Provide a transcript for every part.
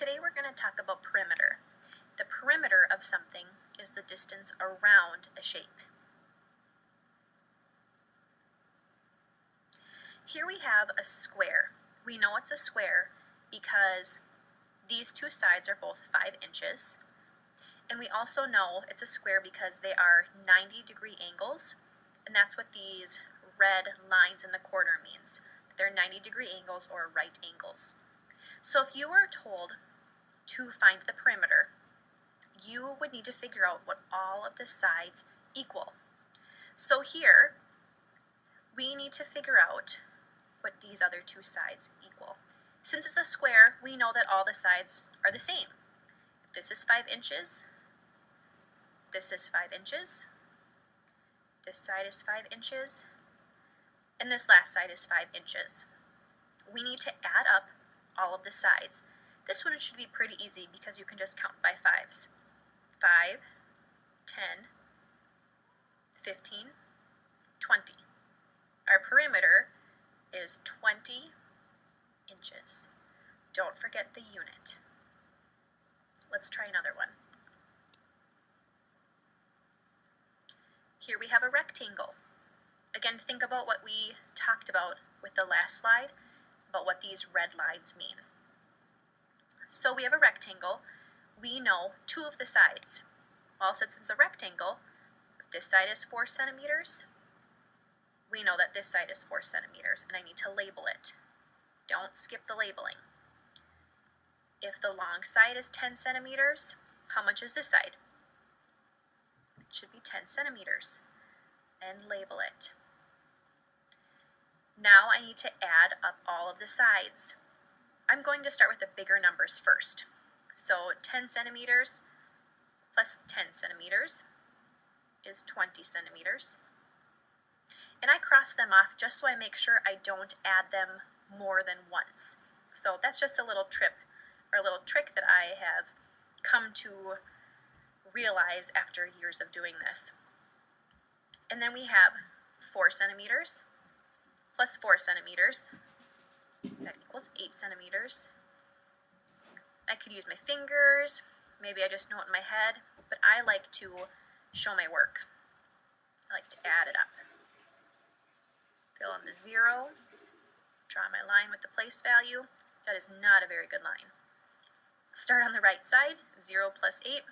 Today we're going to talk about perimeter. The perimeter of something is the distance around a shape. Here we have a square. We know it's a square because these two sides are both 5 inches. And we also know it's a square because they are 90-degree angles, and that's what these red lines in the corner means. They're 90-degree angles or right angles. So if you were told to find the perimeter, you would need to figure out what all of the sides equal. So here, we need to figure out what these other two sides equal. Since it's a square, we know that all the sides are the same. If this is 5 inches, this is 5 inches, this side is 5 inches, and this last side is 5 inches. We need to add up all of the sides. This one should be pretty easy because you can just count by fives. 5, 10, 15, 20. Our perimeter is 20 inches. Don't forget the unit. Let's try another one. Here we have a rectangle. Again, think about what we talked about with the last slide, about what these red lines mean. So we have a rectangle. We know two of the sides. Well, since it's a rectangle, if this side is 4 centimeters, we know that this side is 4 centimeters, and I need to label it. Don't skip the labeling. If the long side is 10 centimeters, how much is this side? It should be 10 centimeters, and label it. Now I need to add up all of the sides. I'm going to start with the bigger numbers first. So 10 centimeters plus 10 centimeters is 20 centimeters. And I cross them off just so I make sure I don't add them more than once. So that's just a little trick that I have come to realize after years of doing this. And then we have 4 centimeters plus 4 centimeters. That equals 8 centimeters. I could use my fingers, maybe I just know it in my head, but I like to show my work. I like to add it up. Fill in the 0, draw my line with the place value. That is not a very good line. Start on the right side. 0 plus 8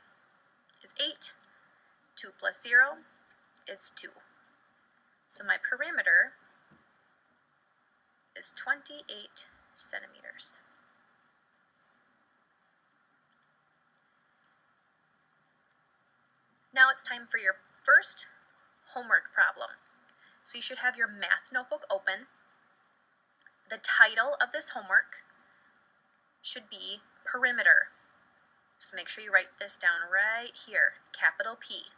is 8. 2 plus 0 is 2. So my perimeter is 28 centimeters. Now it's time for your first homework problem. So you should have your math notebook open. The title of this homework should be perimeter. So make sure you write this down right here, capital P.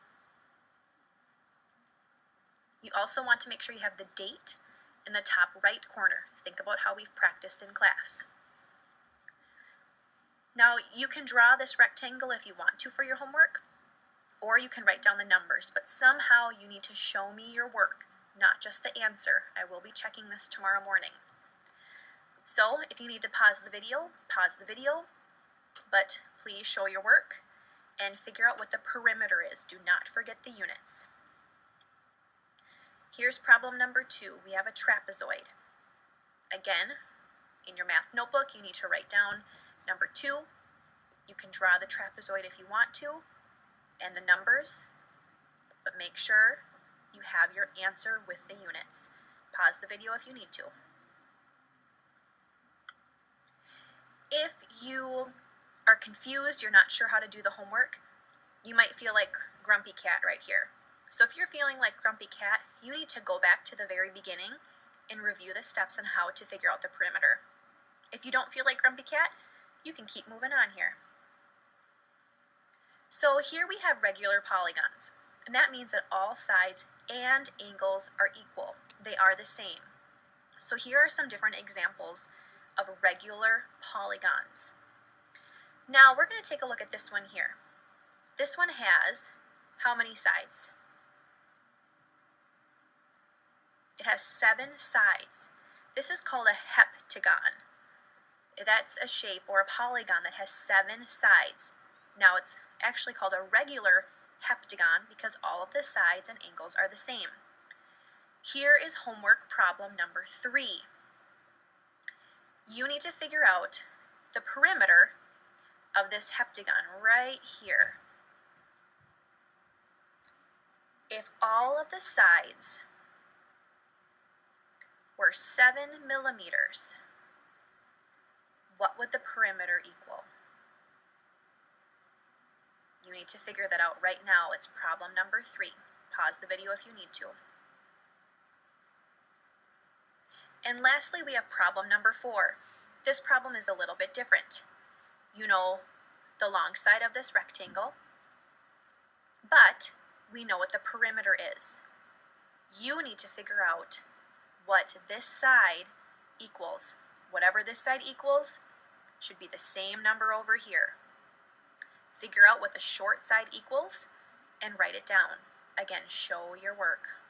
You also want to make sure you have the date in the top right corner. Think about how we've practiced in class. Now you can draw this rectangle if you want to for your homework, or you can write down the numbers, but somehow you need to show me your work, not just the answer. I will be checking this tomorrow morning. So if you need to pause the video, but please show your work and figure out what the perimeter is. Do not forget the units. Here's problem number 2. We have a trapezoid. Again, in your math notebook, you need to write down number 2. You can draw the trapezoid if you want to, and the numbers, but make sure you have your answer with the units. Pause the video if you need to. If you are confused, you're not sure how to do the homework, you might feel like Grumpy Cat right here. So if you're feeling like Grumpy Cat, you need to go back to the very beginning and review the steps on how to figure out the perimeter. If you don't feel like Grumpy Cat, you can keep moving on here. So here we have regular polygons, and that means that all sides and angles are equal. They are the same. So here are some different examples of regular polygons. Now we're going to take a look at this one here. This one has how many sides? It has 7 sides. This is called a heptagon. That's a shape or a polygon that has 7 sides. Now it's actually called a regular heptagon because all of the sides and angles are the same. Here is homework problem number 3. You need to figure out the perimeter of this heptagon right here. If all of the sides were 7 millimeters, what would the perimeter equal? You need to figure that out right now. It's problem number 3. Pause the video if you need to. And lastly, we have problem number 4. This problem is a little bit different. You know the long side of this rectangle, but we know what the perimeter is. You need to figure out what this side equals. Whatever this side equals should be the same number over here. Figure out what the short side equals and write it down. Again, show your work.